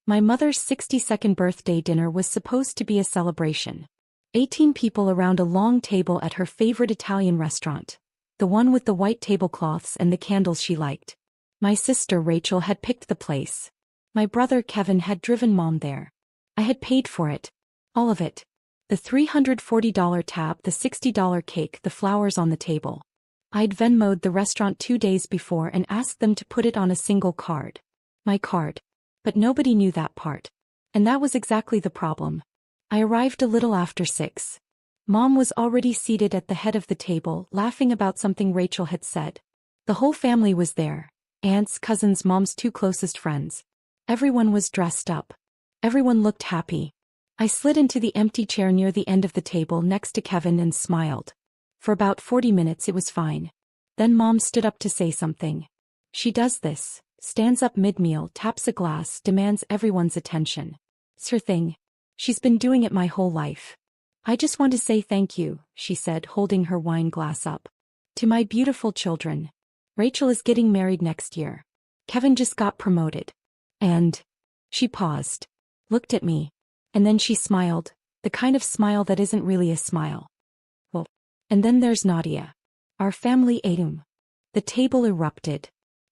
My mother's 62nd birthday dinner was supposed to be a celebration. 18 people around a long table at her favorite Italian restaurant, the one with the white tablecloths and the candles she liked. My sister Rachel had picked the place. My brother Kevin had driven Mom there. I had paid for it. All of it. The $340 tab, the $60 cake, the flowers on the table. I'd Venmo'd the restaurant 2 days before and asked them to put it on a single card. My card. But nobody knew that part. And that was exactly the problem. I arrived a little after 6. Mom was already seated at the head of the table, laughing about something Rachel had said. The whole family was there. Aunts, cousins, Mom's 2 closest friends. Everyone was dressed up. Everyone looked happy. I slid into the empty chair near the end of the table next to Kevin and smiled. For about 40 minutes it was fine. Then Mom stood up to say something. She does this. Stands up mid-meal, taps a glass, demands everyone's attention. It's her thing. She's been doing it my whole life. I just want to say thank you, she said, holding her wine glass up. To my beautiful children. Rachel is getting married next year. Kevin just got promoted. And... She paused. Looked at me. And then she smiled, the kind of smile that isn't really a smile. Well, and then there's Nadia. Our family ATM. The table erupted.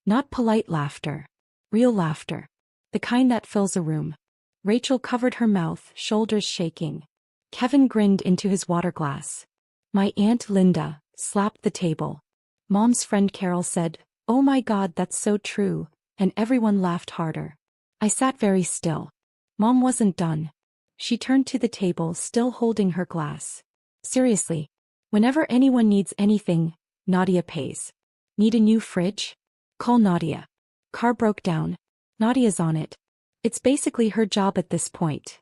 Not polite laughter. Real laughter. The kind that fills a room. Rachel covered her mouth, shoulders shaking. Kevin grinned into his water glass. My Aunt Linda slapped the table. Mom's friend Carol said, "Oh my God, that's so true," and everyone laughed harder. I sat very still. Mom wasn't done. She turned to the table, still holding her glass. Seriously. Whenever anyone needs anything, Nadia pays. Need a new fridge? Call Nadia. Car broke down. Nadia's on it. It's basically her job at this point.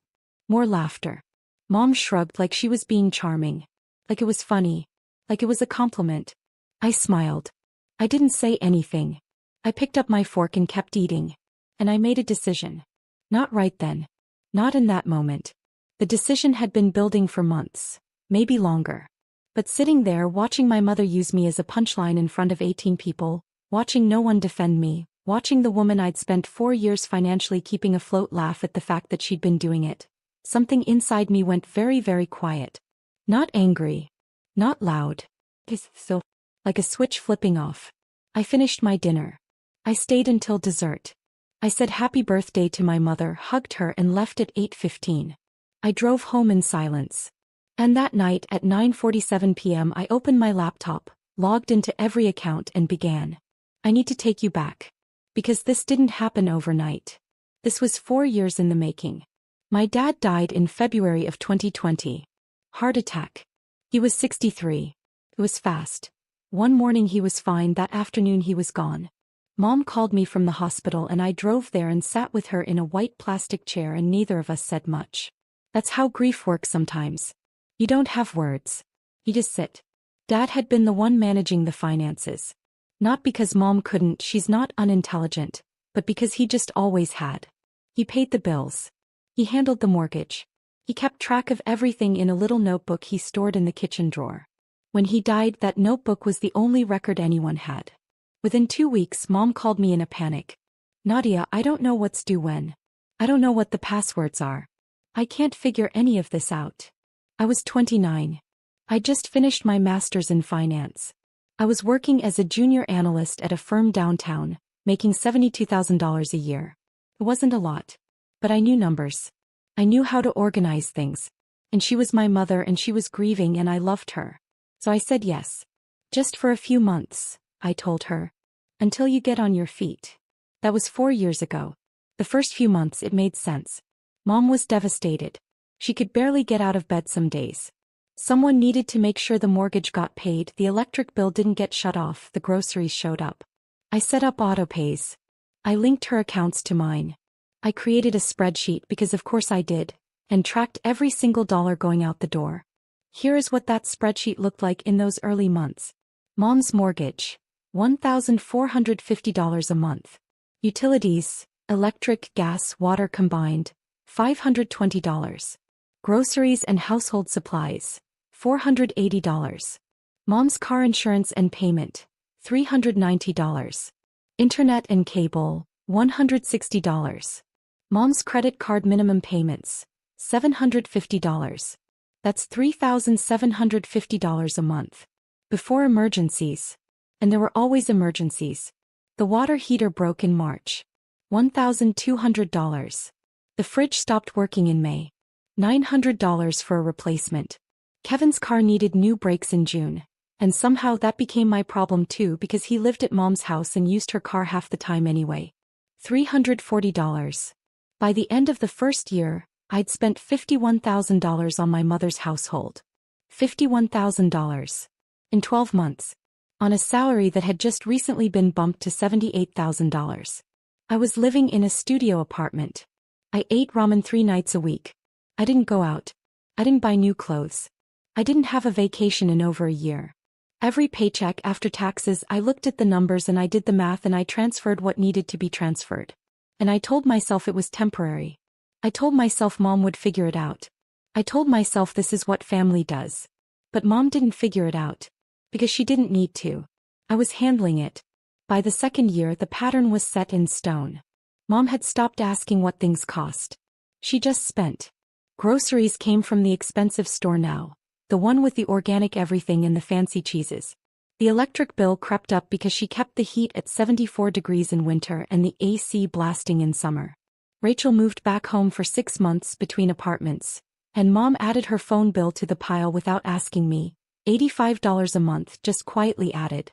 More laughter. Mom shrugged like she was being charming. Like it was funny. Like it was a compliment. I smiled. I didn't say anything. I picked up my fork and kept eating. And I made a decision. Not right then. Not in that moment. The decision had been building for months. Maybe longer. But sitting there watching my mother use me as a punchline in front of 18 people, watching no one defend me, watching the woman I'd spent 4 years financially keeping afloat laugh at the fact that she'd been doing it, something inside me went very, very quiet. Not angry. Not loud. So, like a switch flipping off. I finished my dinner. I stayed until dessert. I said happy birthday to my mother, hugged her and left at 8:15. I drove home in silence. And that night at 9:47 p.m. I opened my laptop, logged into every account and began. I need to take you back. Because this didn't happen overnight. This was 4 years in the making. My dad died in February of 2020. Heart attack. He was 63. It was fast. One morning he was fine, that afternoon he was gone. Mom called me from the hospital and I drove there and sat with her in a white plastic chair and neither of us said much. That's how grief works sometimes. You don't have words. You just sit. Dad had been the one managing the finances. Not because Mom couldn't, she's not unintelligent, but because he just always had. He paid the bills. He handled the mortgage. He kept track of everything in a little notebook he stored in the kitchen drawer. When he died, that notebook was the only record anyone had. Within 2 weeks, Mom called me in a panic. Nadia, I don't know what's due when. I don't know what the passwords are. I can't figure any of this out. I was 29. I just finished my master's in finance. I was working as a junior analyst at a firm downtown, making $72,000 a year. It wasn't a lot. But I knew numbers. I knew how to organize things. And she was my mother and she was grieving and I loved her. So I said yes. Just for a few months, I told her. Until you get on your feet. That was 4 years ago. The first few months it made sense. Mom was devastated. She could barely get out of bed some days. Someone needed to make sure the mortgage got paid, the electric bill didn't get shut off, the groceries showed up. I set up autopays. I linked her accounts to mine. I created a spreadsheet because of course I did, and tracked every single dollar going out the door. Here is what that spreadsheet looked like in those early months. Mom's mortgage, $1,450 a month. Utilities, electric, gas, water combined, $520. Groceries and household supplies, $480. Mom's car insurance and payment, $390. Internet and cable, $160. Mom's credit card minimum payments. $750. That's $3,750 a month. Before emergencies. And there were always emergencies. The water heater broke in March. $1,200. The fridge stopped working in May. $900 for a replacement. Kevin's car needed new brakes in June. And somehow that became my problem too because he lived at Mom's house and used her car half the time anyway. $340. By the end of the first year, I'd spent $51,000 on my mother's household. $51,000. In 12 months. On a salary that had just recently been bumped to $78,000. I was living in a studio apartment. I ate ramen 3 nights a week. I didn't go out. I didn't buy new clothes. I didn't have a vacation in over a year. Every paycheck after taxes I looked at the numbers and I did the math and I transferred what needed to be transferred. And I told myself it was temporary. I told myself Mom would figure it out. I told myself this is what family does. But Mom didn't figure it out. Because she didn't need to. I was handling it. By the second year the pattern was set in stone. Mom had stopped asking what things cost. She just spent. Groceries came from the expensive store now. The one with the organic everything and the fancy cheeses. The electric bill crept up because she kept the heat at 74 degrees in winter and the AC blasting in summer. Rachel moved back home for 6 months between apartments, and Mom added her phone bill to the pile without asking me. $85 a month just quietly added.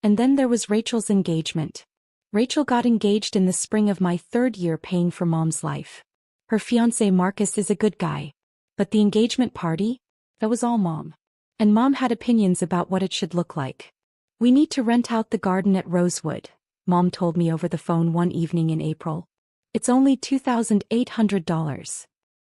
And then there was Rachel's engagement. Rachel got engaged in the spring of my 3rd year paying for Mom's life. Her fiancé Marcus is a good guy. But the engagement party? That was all Mom. And Mom had opinions about what it should look like. We need to rent out the garden at Rosewood, Mom told me over the phone one evening in April. It's only $2,800.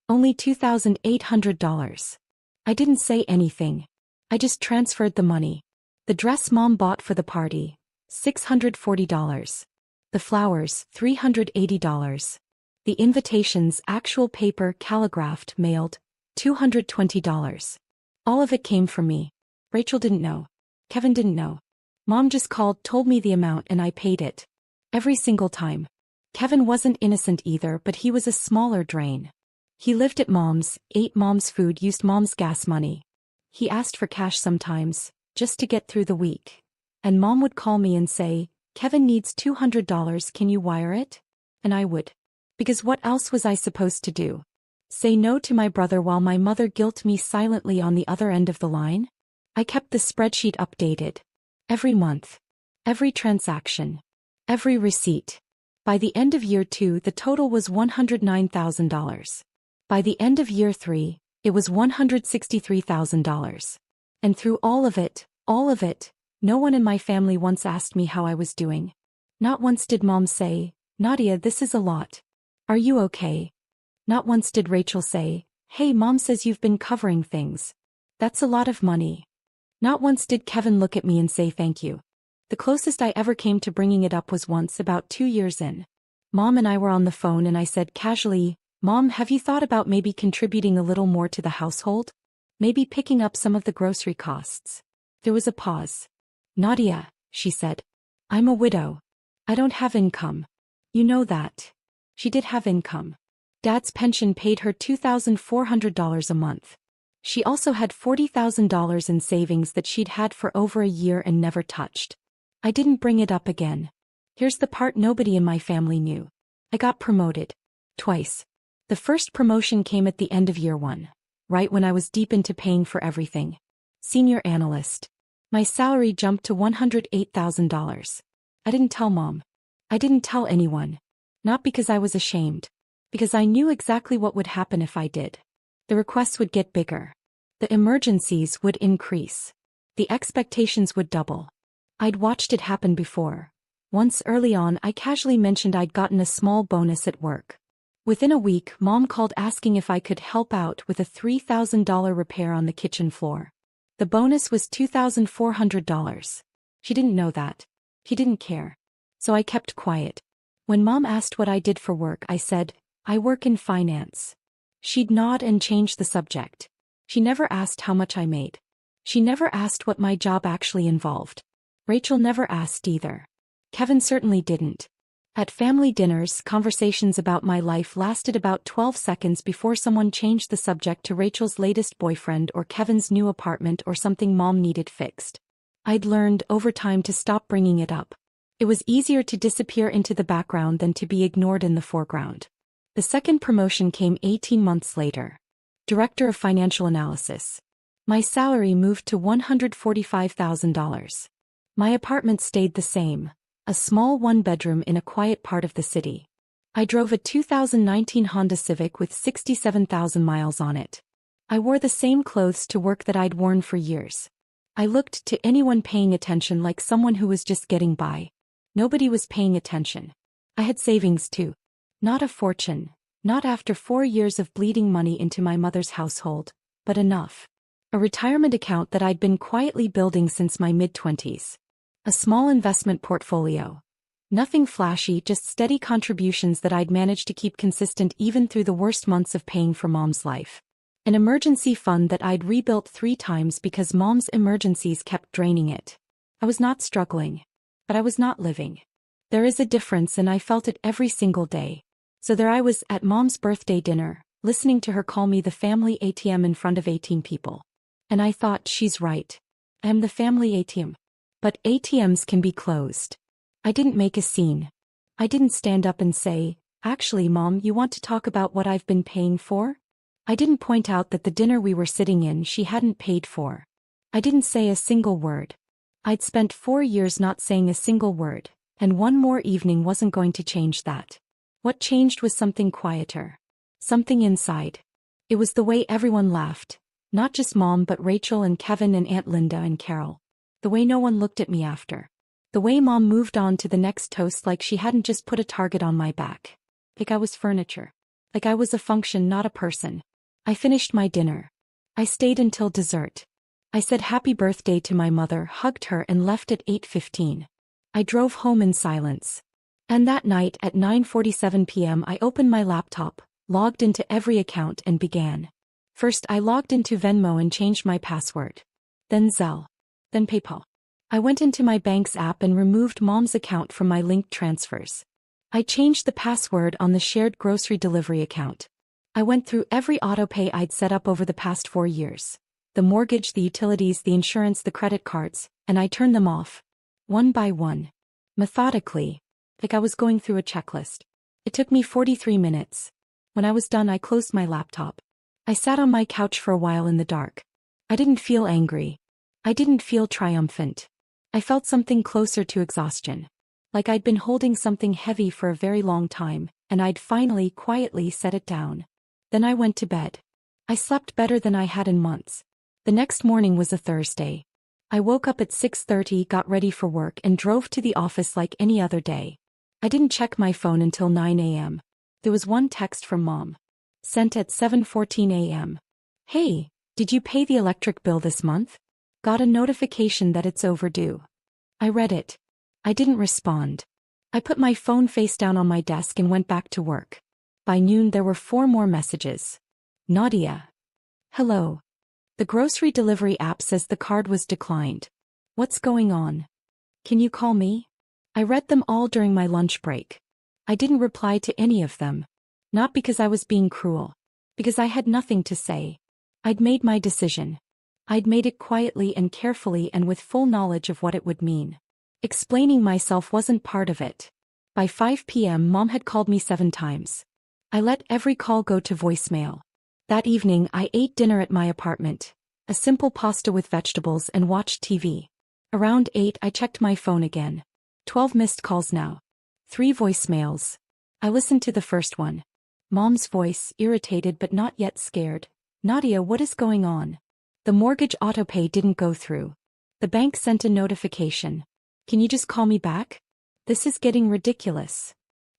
Only $2,800. I didn't say anything. I just transferred the money. The dress Mom bought for the party, $640. The flowers, $380. The invitations, actual paper, calligraphed, mailed, $220. All of it came from me. Rachel didn't know. Kevin didn't know. Mom just called, told me the amount and I paid it. Every single time. Kevin wasn't innocent either, but he was a smaller drain. He lived at Mom's, ate Mom's food, used Mom's gas money. He asked for cash sometimes, just to get through the week. And Mom would call me and say, Kevin needs $200, can you wire it? And I would. Because what else was I supposed to do? Say no to my brother while my mother guilt me silently on the other end of the line? I kept the spreadsheet updated. Every month. Every transaction. Every receipt. By the end of year 2 the total was $109,000. By the end of year 3, it was $163,000. And through all of it, no one in my family once asked me how I was doing. Not once did Mom say, Nadia, this is a lot. Are you okay? Not once did Rachel say, hey, Mom says you've been covering things. That's a lot of money. Not once did Kevin look at me and say thank you. The closest I ever came to bringing it up was once about 2 years in. Mom and I were on the phone and I said casually, Mom, have you thought about maybe contributing a little more to the household? Maybe picking up some of the grocery costs. There was a pause. Nadia, she said. I'm a widow. I don't have income. You know that. She did have income. Dad's pension paid her $2,400 a month. She also had $40,000 in savings that she'd had for over a year and never touched. I didn't bring it up again. Here's the part nobody in my family knew. I got promoted. Twice. The first promotion came at the end of year 1, right when I was deep into paying for everything. Senior analyst. My salary jumped to $108,000. I didn't tell Mom. I didn't tell anyone. Not because I was ashamed. Because I knew exactly what would happen if I did. The requests would get bigger. The emergencies would increase. The expectations would double. I'd watched it happen before. Once early on I casually mentioned I'd gotten a small bonus at work. Within a week Mom called asking if I could help out with a $3,000 repair on the kitchen floor. The bonus was $2,400. She didn't know that. She didn't care. So I kept quiet. When Mom asked what I did for work I said, I work in finance. She'd nod and change the subject. She never asked how much I made. She never asked what my job actually involved. Rachel never asked either. Kevin certainly didn't. At family dinners, conversations about my life lasted about 12 seconds before someone changed the subject to Rachel's latest boyfriend or Kevin's new apartment or something mom needed fixed. I'd learned over time to stop bringing it up. It was easier to disappear into the background than to be ignored in the foreground. The second promotion came 18 months later. Director of Financial Analysis. My salary moved to $145,000. My apartment stayed the same. A small one-bedroom in a quiet part of the city. I drove a 2019 Honda Civic with 67,000 miles on it. I wore the same clothes to work that I'd worn for years. I looked to anyone paying attention like someone who was just getting by. Nobody was paying attention. I had savings too. Not a fortune, not after 4 years of bleeding money into my mother's household, but enough. A retirement account that I'd been quietly building since my mid-20s. A small investment portfolio. Nothing flashy, just steady contributions that I'd managed to keep consistent even through the worst months of paying for Mom's life. An emergency fund that I'd rebuilt 3 times because Mom's emergencies kept draining it. I was not struggling. But I was not living. There is a difference and I felt it every single day. So there I was at Mom's birthday dinner, listening to her call me the family ATM in front of 18 people. And I thought, she's right. I am the family ATM. But ATMs can be closed. I didn't make a scene. I didn't stand up and say, actually Mom, you want to talk about what I've been paying for? I didn't point out that the dinner we were sitting in she hadn't paid for. I didn't say a single word. I'd spent 4 years not saying a single word, and one more evening wasn't going to change that. What changed was something quieter. Something inside. It was the way everyone laughed. Not just Mom but Rachel and Kevin and Aunt Linda and Carol. The way no one looked at me after. The way Mom moved on to the next toast like she hadn't just put a target on my back. Like I was furniture. Like I was a function, not a person. I finished my dinner. I stayed until dessert. I said happy birthday to my mother, hugged her and left at 8:15. I drove home in silence. And that night at 9:47 p.m. I opened my laptop, logged into every account and began. First I logged into Venmo and changed my password. Then Zelle. Then PayPal. I went into my bank's app and removed Mom's account from my linked transfers. I changed the password on the shared grocery delivery account. I went through every autopay I'd set up over the past 4 years. The mortgage, the utilities, the insurance, the credit cards, and I turned them off. One by one. Methodically. Like I was going through a checklist. It took me 43 minutes. When I was done I closed my laptop. I sat on my couch for a while in the dark. I didn't feel angry. I didn't feel triumphant. I felt something closer to exhaustion. Like I'd been holding something heavy for a very long time, and I'd finally, quietly set it down. Then I went to bed. I slept better than I had in months. The next morning was a Thursday. I woke up at 6:30, got ready for work and drove to the office like any other day. I didn't check my phone until 9 a.m. There was one text from Mom. Sent at 7:14 a.m. Hey, did you pay the electric bill this month? Got a notification that it's overdue. I read it. I didn't respond. I put my phone face down on my desk and went back to work. By noon there were 4 more messages. Nadia. Hello. The grocery delivery app says the card was declined. What's going on? Can you call me? I read them all during my lunch break. I didn't reply to any of them. Not because I was being cruel. Because I had nothing to say. I'd made my decision. I'd made it quietly and carefully and with full knowledge of what it would mean. Explaining myself wasn't part of it. By 5 p.m. Mom had called me 7 times. I let every call go to voicemail. That evening I ate dinner at my apartment. A simple pasta with vegetables and watched TV. Around 8 I checked my phone again. 12 missed calls now. 3 voicemails. I listened to the first one. Mom's voice, irritated but not yet scared. Nadia, what is going on? The mortgage autopay didn't go through. The bank sent a notification. Can you just call me back? This is getting ridiculous.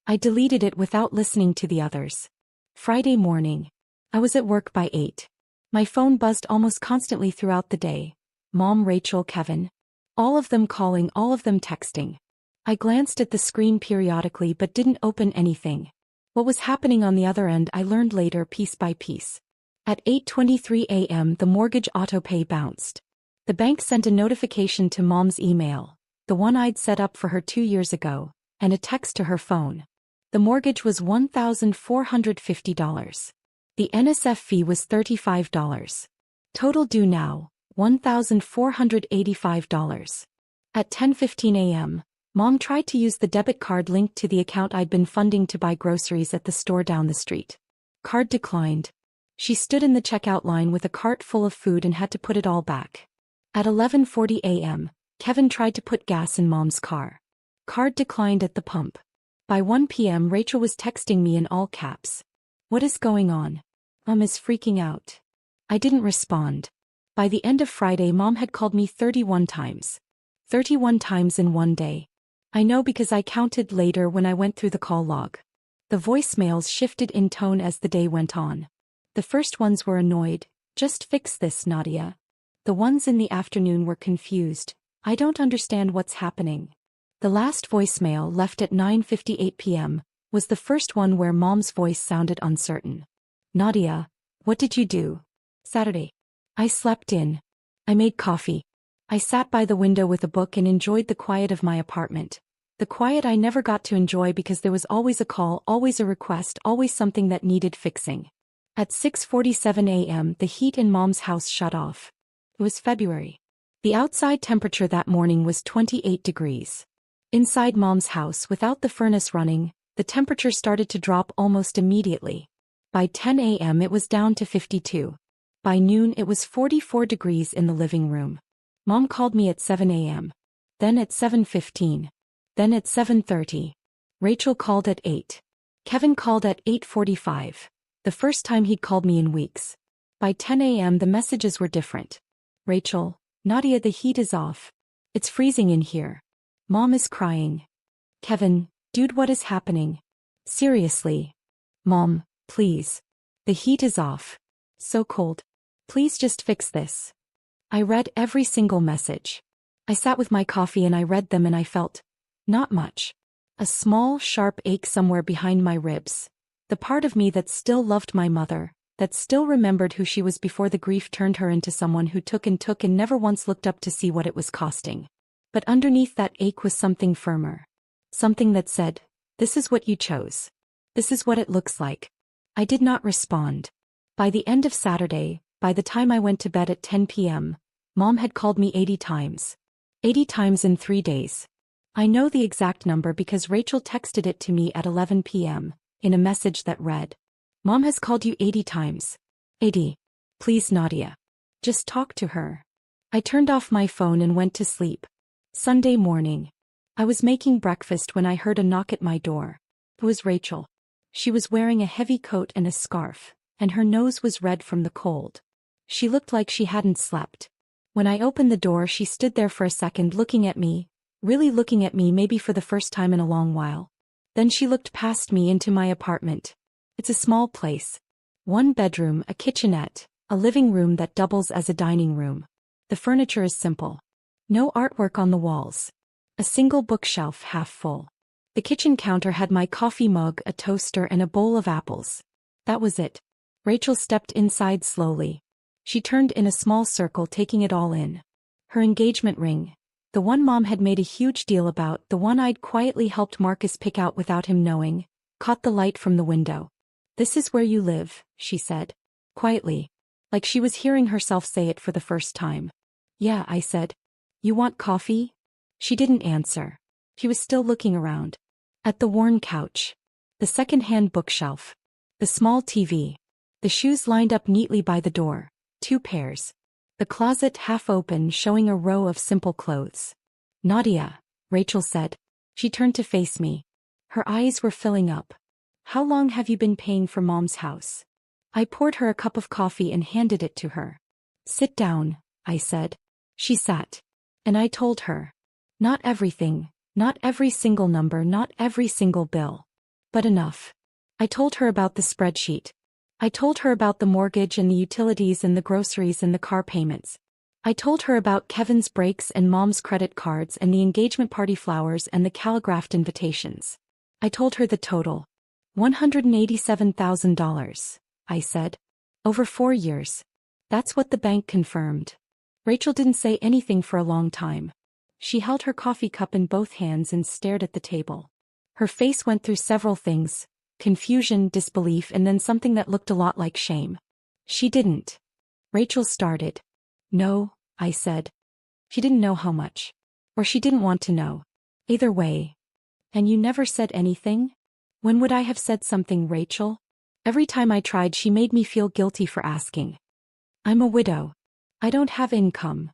I deleted it without listening to the others. Friday morning. I was at work by 8. My phone buzzed almost constantly throughout the day. Mom, Rachel, Kevin. All of them calling, all of them texting. I glanced at the screen periodically but didn't open anything. What was happening on the other end I learned later piece by piece. At 8:23 a.m. the mortgage autopay bounced. The bank sent a notification to Mom's email, the one I'd set up for her 2 years ago, and a text to her phone. The mortgage was $1,450. The NSF fee was $35. Total due now, $1,485. At 10:15 a.m., Mom tried to use the debit card linked to the account I'd been funding to buy groceries at the store down the street. Card declined. She stood in the checkout line with a cart full of food and had to put it all back. At 11:40 a.m., Kevin tried to put gas in Mom's car. Card declined at the pump. By 1 p.m. Rachel was texting me in all caps. "What is going on? Mom is freaking out." I didn't respond. By the end of Friday, Mom had called me 31 times. 31 times in one day. I know because I counted later when I went through the call log. The voicemails shifted in tone as the day went on. The first ones were annoyed. "Just fix this, Nadia." The ones in the afternoon were confused. "I don't understand what's happening." The last voicemail, left at 9:58 p.m., was the first one where Mom's voice sounded uncertain. "Nadia, what did you do Saturday?" "I slept in. I made coffee. I sat by the window with a book and enjoyed the quiet of my apartment. The quiet I never got to enjoy because there was always a call, always a request, always something that needed fixing." At 6:47 a.m., the heat in Mom's house shut off. It was February. The outside temperature that morning was 28 degrees. Inside Mom's house, without the furnace running, the temperature started to drop almost immediately. By 10 a.m. it was down to 52. By noon it was 44 degrees in the living room. Mom called me at 7 a.m. Then at 7:15. Then at 7:30. Rachel called at 8. Kevin called at 8:45. The first time he'd called me in weeks. By 10 a.m. the messages were different. "Rachel, Nadia, the heat is off. It's freezing in here. Mom is crying." "Kevin, dude, what is happening? Seriously. Mom, please. The heat is off. So cold. Please just fix this." I read every single message. I sat with my coffee and I read them and I felt not much. A small, sharp ache somewhere behind my ribs. The part of me that still loved my mother, that still remembered who she was before the grief turned her into someone who took and never once looked up to see what it was costing. But underneath that ache was something firmer. Something that said, "This is what you chose. This is what it looks like." I did not respond. By the end of Saturday, by the time I went to bed at 10 p.m., Mom had called me 80 times. 80 times in 3 days. I know the exact number because Rachel texted it to me at 11 p.m., in a message that read, "Mom has called you 80 times. 80. Please, Nadia. Just talk to her." I turned off my phone and went to sleep. Sunday morning. I was making breakfast when I heard a knock at my door. It was Rachel. She was wearing a heavy coat and a scarf, and her nose was red from the cold. She looked like she hadn't slept. When I opened the door, she stood there for a second looking at me, really looking at me, maybe for the first time in a long while. Then she looked past me into my apartment. It's a small place. 1 bedroom, a kitchenette, a living room that doubles as a dining room. The furniture is simple. No artwork on the walls. A single bookshelf half full. The kitchen counter had my coffee mug, a toaster, and a bowl of apples. That was it. Rachel stepped inside slowly. She turned in a small circle, taking it all in. Her engagement ring. The one Mom had made a huge deal about, the one I'd quietly helped Marcus pick out without him knowing, caught the light from the window. "This is where you live," she said. Quietly. Like she was hearing herself say it for the first time. "Yeah," I said. "You want coffee?" She didn't answer. She was still looking around. At the worn couch. The second-hand bookshelf. The small TV. The shoes lined up neatly by the door. 2 pairs. The closet half open, showing a row of simple clothes. "Nadia," Rachel said. She turned to face me. Her eyes were filling up. "How long have you been paying for Mom's house?" I poured her a cup of coffee and handed it to her. "Sit down," I said. She sat. And I told her. Not everything, not every single number, not every single bill. But enough. I told her about the spreadsheet. I told her about the mortgage and the utilities and the groceries and the car payments. I told her about Kevin's breaks and Mom's credit cards and the engagement party flowers and the calligraphed invitations. I told her the total. $187,000, I said. Over 4 years. That's what the bank confirmed. Rachel didn't say anything for a long time. She held her coffee cup in both hands and stared at the table. Her face went through several things: confusion, disbelief, and then something that looked a lot like shame. She didn't. Rachel started. No, I said. She didn't know how much. Or she didn't want to know. Either way. And you never said anything? When would I have said something, Rachel? Every time I tried, she made me feel guilty for asking. I'm a widow. I don't have income.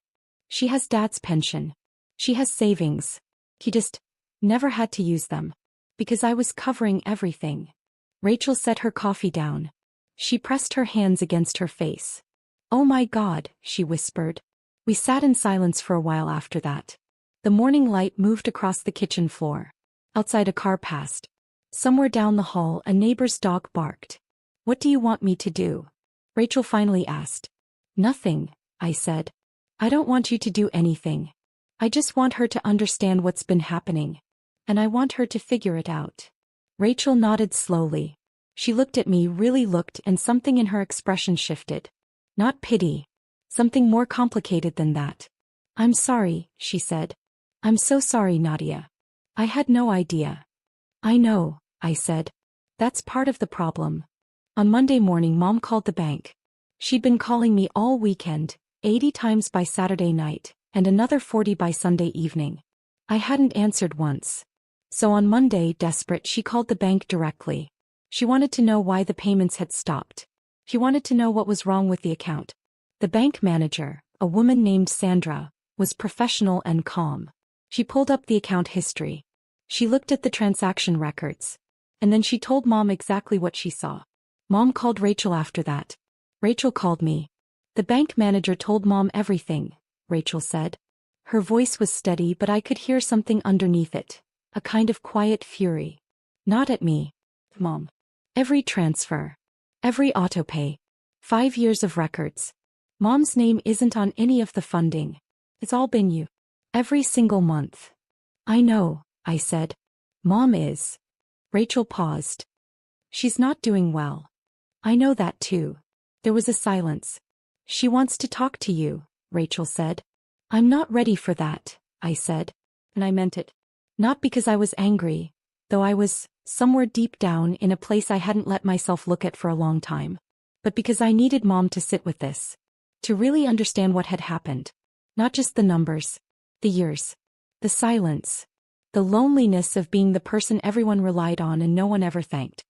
She has Dad's pension. She has savings. He just never had to use them. Because I was covering everything. Rachel set her coffee down. She pressed her hands against her face. Oh my God, she whispered. We sat in silence for a while after that. The morning light moved across the kitchen floor. Outside, a car passed. Somewhere down the hall, a neighbor's dog barked. What do you want me to do? Rachel finally asked. Nothing, I said. I don't want you to do anything. I just want her to understand what's been happening. And I want her to figure it out. Rachel nodded slowly. She looked at me, really looked, and something in her expression shifted. Not pity. Something more complicated than that. I'm sorry, she said. I'm so sorry, Nadia. I had no idea. I know, I said. That's part of the problem. On Monday morning, Mom called the bank. She'd been calling me all weekend, 80 times by Saturday night, and another 40 by Sunday evening. I hadn't answered once. So on Monday, desperate, she called the bank directly. She wanted to know why the payments had stopped. She wanted to know what was wrong with the account. The bank manager, a woman named Sandra, was professional and calm. She pulled up the account history. She looked at the transaction records. And then she told Mom exactly what she saw. Mom called Rachel after that. Rachel called me. The bank manager told Mom everything, Rachel said. Her voice was steady, but I could hear something underneath it. A kind of quiet fury. Not at me, Mom. Every transfer. Every autopay. 5 years of records. Mom's name isn't on any of the funding. It's all been you. Every single month. I know, I said. Mom is. Rachel paused. She's not doing well. I know that too. There was a silence. She wants to talk to you, Rachel said. I'm not ready for that, I said. And I meant it. Not because I was angry, though I was, somewhere deep down, in a place I hadn't let myself look at for a long time. But because I needed Mom to sit with this. To really understand what had happened. Not just the numbers. The years. The silence. The loneliness of being the person everyone relied on and no one ever thanked.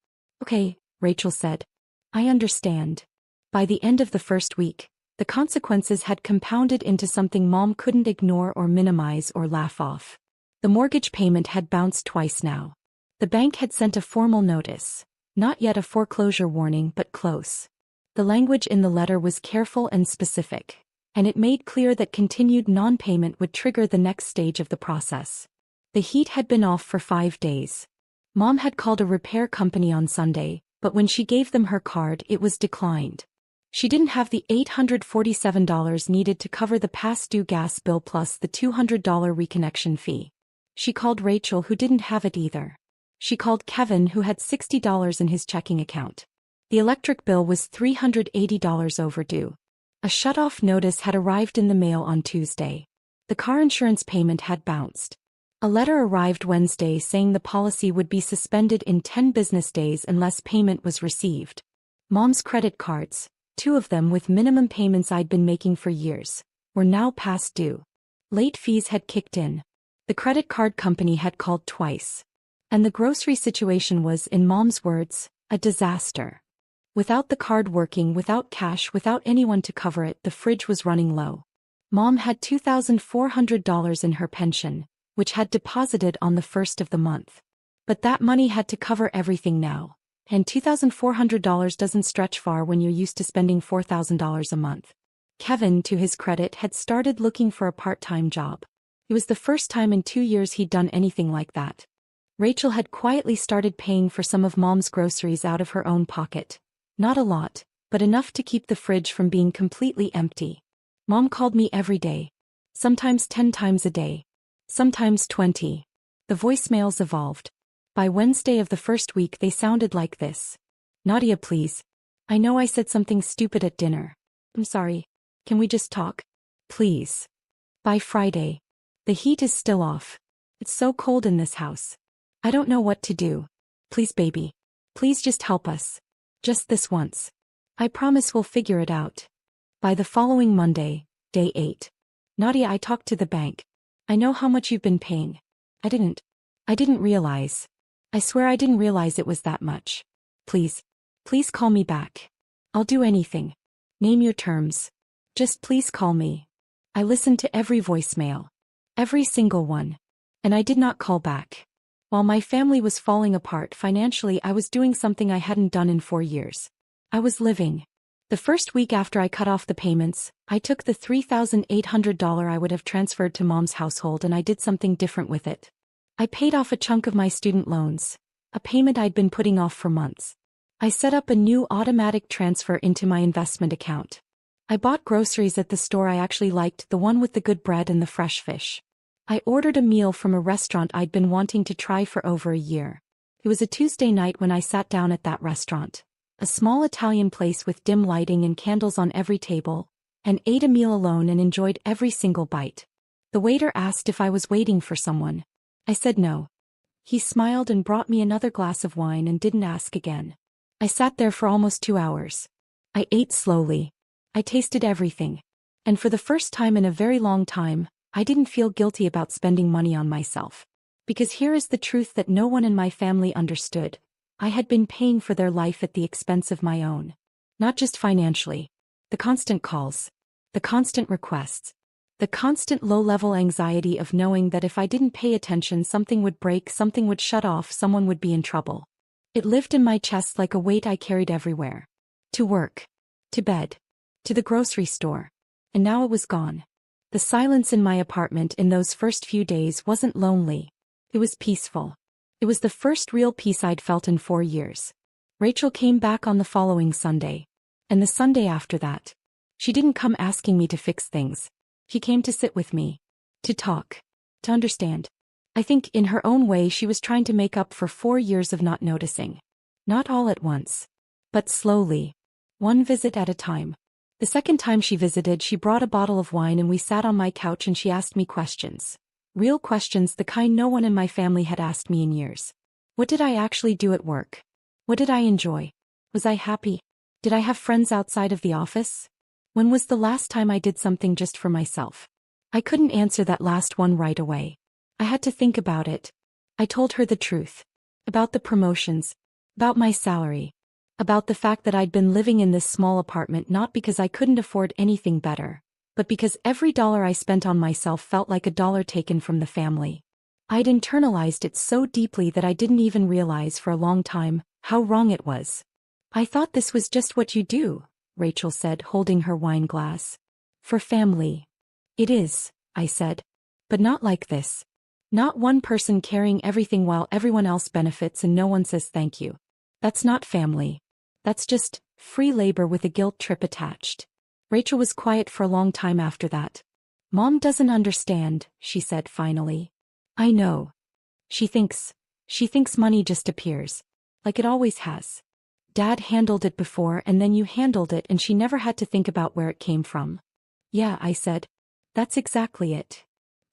Okay, Rachel said. I understand. By the end of the first week, the consequences had compounded into something Mom couldn't ignore or minimize or laugh off. The mortgage payment had bounced twice now. The bank had sent a formal notice. Not yet a foreclosure warning, but close. The language in the letter was careful and specific, and it made clear that continued non-payment would trigger the next stage of the process. The heat had been off for 5 days. Mom had called a repair company on Sunday, but when she gave them her card, it was declined. She didn't have the $847 needed to cover the past due gas bill plus the $200 reconnection fee. She called Rachel, who didn't have it either. She called Kevin, who had $60 in his checking account. The electric bill was $380 overdue. A shut-off notice had arrived in the mail on Tuesday. The car insurance payment had bounced. A letter arrived Wednesday saying the policy would be suspended in 10 business days unless payment was received. Mom's credit cards, 2 of them with minimum payments I'd been making for years, were now past due. Late fees had kicked in. The credit card company had called twice. And the grocery situation was, in Mom's words, a disaster. Without the card working, without cash, without anyone to cover it, the fridge was running low. Mom had $2,400 in her pension, which had deposited on the first of the month. But that money had to cover everything now. And $2,400 doesn't stretch far when you're used to spending $4,000 a month. Kevin, to his credit, had started looking for a part-time job. It was the first time in 2 years he'd done anything like that. Rachel had quietly started paying for some of Mom's groceries out of her own pocket. Not a lot, but enough to keep the fridge from being completely empty. Mom called me every day. Sometimes 10 times a day. Sometimes 20. The voicemails evolved. By Wednesday of the first week they sounded like this. Nadia, please. I know I said something stupid at dinner. I'm sorry. Can we just talk? Please. By Friday. The heat is still off. It's so cold in this house. I don't know what to do. Please, baby. Please just help us. Just this once. I promise we'll figure it out. By the following Monday, day 8. Nadia, I talked to the bank. I know how much you've been paying. I didn't realize. I swear I didn't realize it was that much. Please. Please call me back. I'll do anything. Name your terms. Just please call me. I listened to every voicemail. Every single one. And I did not call back. While my family was falling apart financially, I was doing something I hadn't done in 4 years. I was living. The first week after I cut off the payments, I took the $3,800 I would have transferred to Mom's household and I did something different with it. I paid off a chunk of my student loans, a payment I'd been putting off for months. I set up a new automatic transfer into my investment account. I bought groceries at the store I actually liked, the one with the good bread and the fresh fish. I ordered a meal from a restaurant I'd been wanting to try for over a year. It was a Tuesday night when I sat down at that restaurant, a small Italian place with dim lighting and candles on every table, and ate a meal alone and enjoyed every single bite. The waiter asked if I was waiting for someone. I said no. He smiled and brought me another glass of wine and didn't ask again. I sat there for almost 2 hours. I ate slowly. I tasted everything. And for the first time in a very long time, I didn't feel guilty about spending money on myself. Because here is the truth that no one in my family understood. I had been paying for their life at the expense of my own. Not just financially. The constant calls. The constant requests. The constant low-level anxiety of knowing that if I didn't pay attention, something would break, something would shut off, someone would be in trouble. It lived in my chest like a weight I carried everywhere. To work. To bed. To the grocery store. And now it was gone. The silence in my apartment in those first few days wasn't lonely. It was peaceful. It was the first real peace I'd felt in 4 years. Rachel came back on the following Sunday. And the Sunday after that. She didn't come asking me to fix things. She came to sit with me. To talk. To understand. I think in her own way she was trying to make up for 4 years of not noticing. Not all at once. But slowly. One visit at a time. The second time she visited, she brought a bottle of wine and we sat on my couch and she asked me questions. Real questions, the kind no one in my family had asked me in years. What did I actually do at work? What did I enjoy? Was I happy? Did I have friends outside of the office? When was the last time I did something just for myself? I couldn't answer that last one right away. I had to think about it. I told her the truth. About the promotions. About my salary. About the fact that I'd been living in this small apartment not because I couldn't afford anything better, but because every dollar I spent on myself felt like a dollar taken from the family. I'd internalized it so deeply that I didn't even realize for a long time how wrong it was. I thought this was just what you do, Rachel said, holding her wine glass. For family. It is, I said. But not like this. Not one person carrying everything while everyone else benefits and no one says thank you. That's not family. That's just free labor with a guilt trip attached. Rachel was quiet for a long time after that. Mom doesn't understand, she said finally. I know. She thinks money just appears. Like it always has. Dad handled it before and then you handled it and she never had to think about where it came from. Yeah, I said. That's exactly it.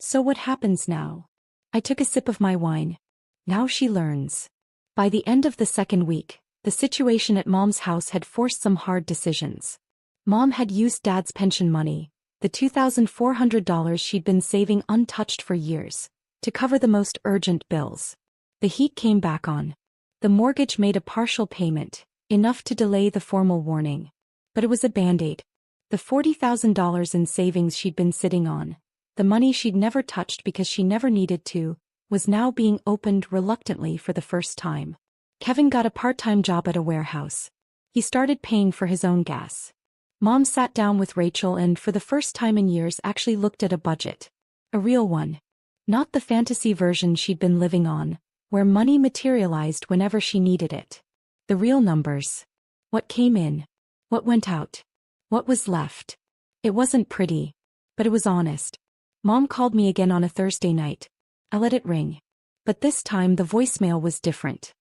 So what happens now? I took a sip of my wine. Now she learns. By the end of the second week, the situation at Mom's house had forced some hard decisions. Mom had used Dad's pension money, the $2,400 she'd been saving untouched for years, to cover the most urgent bills. The heat came back on. The mortgage made a partial payment, enough to delay the formal warning. But it was a band-aid. The $40,000 in savings she'd been sitting on, the money she'd never touched because she never needed to, was now being opened reluctantly for the first time. Kevin got a part-time job at a warehouse. He started paying for his own gas. Mom sat down with Rachel and, for the first time in years, actually looked at a budget. A real one. Not the fantasy version she'd been living on, where money materialized whenever she needed it. The real numbers. What came in. What went out. What was left. It wasn't pretty. But it was honest. Mom called me again on a Thursday night. I let it ring. But this time the voicemail was different.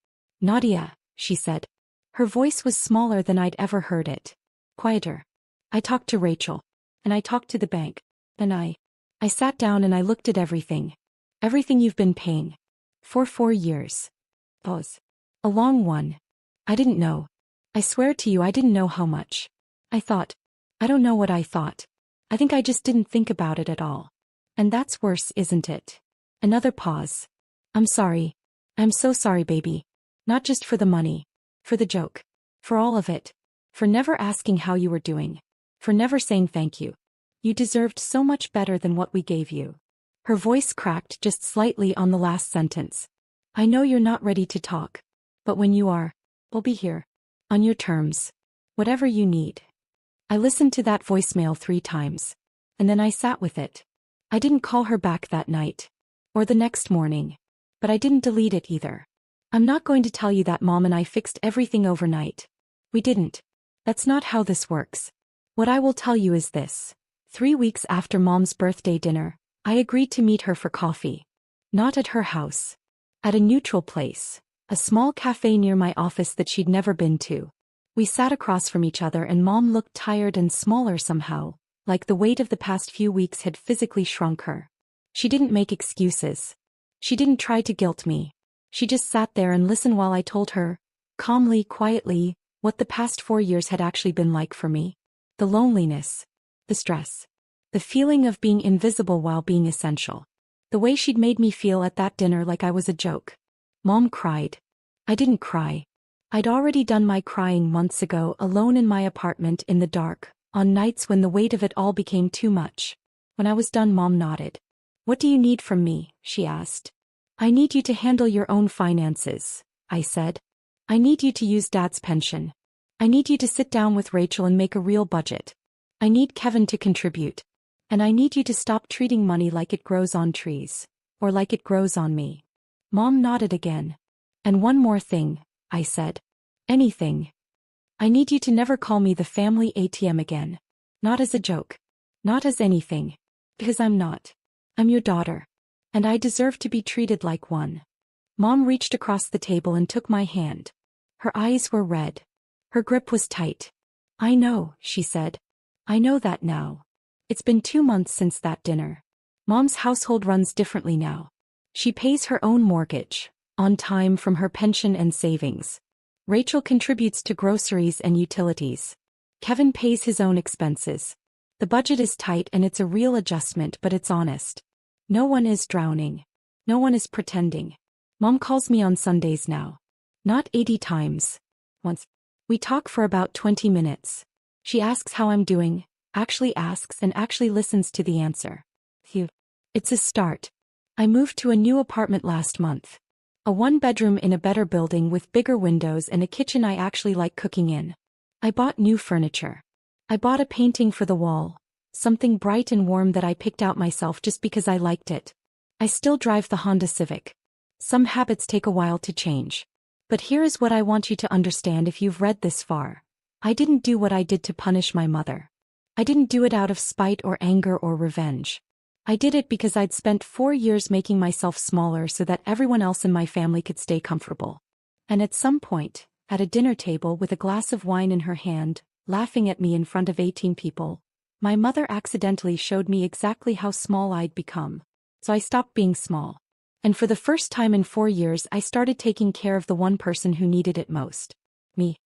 Nadia, she said. Her voice was smaller than I'd ever heard it. Quieter. I talked to Rachel. And I talked to the bank. Then I sat down and I looked at everything. Everything you've been paying. For 4 years. Pause. A long one. I didn't know. I swear to you I didn't know how much. I thought. I don't know what I thought. I think I just didn't think about it at all. And that's worse, isn't it? Another pause. I'm sorry. I'm so sorry, baby. Not just for the money. For the joke. For all of it. For never asking how you were doing. For never saying thank you. You deserved so much better than what we gave you. Her voice cracked just slightly on the last sentence. I know you're not ready to talk. But when you are, we'll be here. On your terms. Whatever you need. I listened to that voicemail 3 times. And then I sat with it. I didn't call her back that night. Or the next morning. But I didn't delete it either. I'm not going to tell you that Mom and I fixed everything overnight. We didn't. That's not how this works. What I will tell you is this. 3 weeks after Mom's birthday dinner, I agreed to meet her for coffee. Not at her house. At a neutral place. A small cafe near my office that she'd never been to. We sat across from each other and Mom looked tired and smaller somehow, like the weight of the past few weeks had physically shrunk her. She didn't make excuses. She didn't try to guilt me. She just sat there and listened while I told her, calmly, quietly, what the past 4 years had actually been like for me. The loneliness. The stress. The feeling of being invisible while being essential. The way she'd made me feel at that dinner like I was a joke. Mom cried. I didn't cry. I'd already done my crying months ago alone in my apartment in the dark, on nights when the weight of it all became too much. When I was done, Mom nodded. What do you need from me? She asked. I need you to handle your own finances, I said. I need you to use Dad's pension. I need you to sit down with Rachel and make a real budget. I need Kevin to contribute. And I need you to stop treating money like it grows on trees. Or like it grows on me. Mom nodded again. And one more thing, I said. Anything. I need you to never call me the family ATM again. Not as a joke. Not as anything. Because I'm not. I'm your daughter. And I deserve to be treated like one. Mom reached across the table and took my hand. Her eyes were red. Her grip was tight. I know, she said. I know that now. It's been 2 months since that dinner. Mom's household runs differently now. She pays her own mortgage, on time from her pension and savings. Rachel contributes to groceries and utilities. Kevin pays his own expenses. The budget is tight and it's a real adjustment, but it's honest. No one is drowning. No one is pretending. Mom calls me on Sundays now. Not 80 times. Once. We talk for about 20 minutes. She asks how I'm doing, actually asks and actually listens to the answer. Phew. It's a start. I moved to a new apartment last month. A 1-bedroom in a better building with bigger windows and a kitchen I actually like cooking in. I bought new furniture. I bought a painting for the wall, something bright and warm that I picked out myself just because I liked it. I still drive the Honda Civic. Some habits take a while to change. But here is what I want you to understand if you've read this far. I didn't do what I did to punish my mother. I didn't do it out of spite or anger or revenge. I did it because I'd spent 4 years making myself smaller so that everyone else in my family could stay comfortable. And at some point, at a dinner table with a glass of wine in her hand, laughing at me in front of 18 people, my mother accidentally showed me exactly how small I'd become. So I stopped being small. And for the first time in 4 years I started taking care of the one person who needed it most. Me.